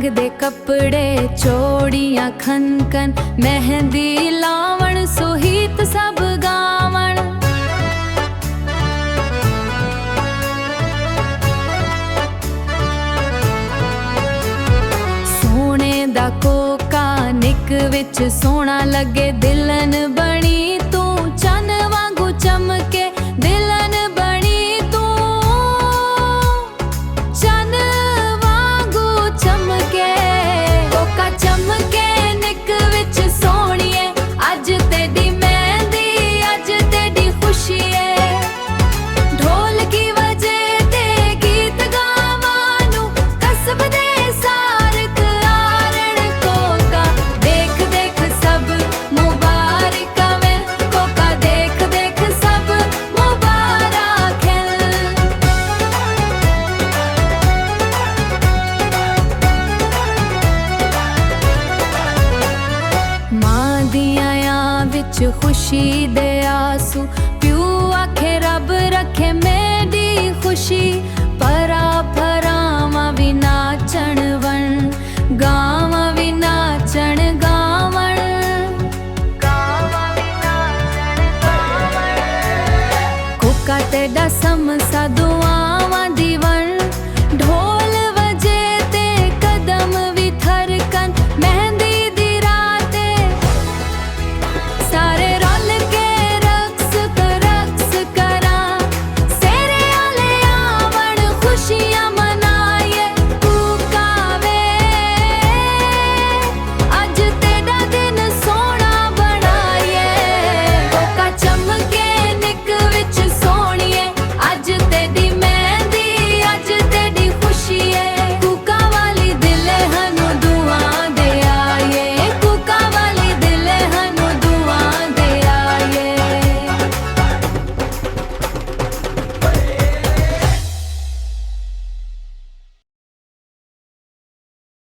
दे कपड़े चोड़ियां खन खन, मेहंदी लावण सोहीत सब गावण। सोने दा कोका निक विच सोहना लगे, दिलन बनी तू चन वांगू चमके। दिलन बनी तू चन वांगू चमके, कोका चमके निक विच सोहणीए। अज तेरी मेहंदी अज तेरी खुशी है, ढोलकी वजे ते गीत गावानू कसब दे सारक आरण। कोका देख देख सब मुबारक में, कोका देख देख सब मुबारक है। मां दियां विच खुशी दे आंसू, प्यू आखे रब रखे मेरी खुशी। परा परावां भी नाचण वण, गावां भी नाचण गावण। कोका तेरा समसा दुआ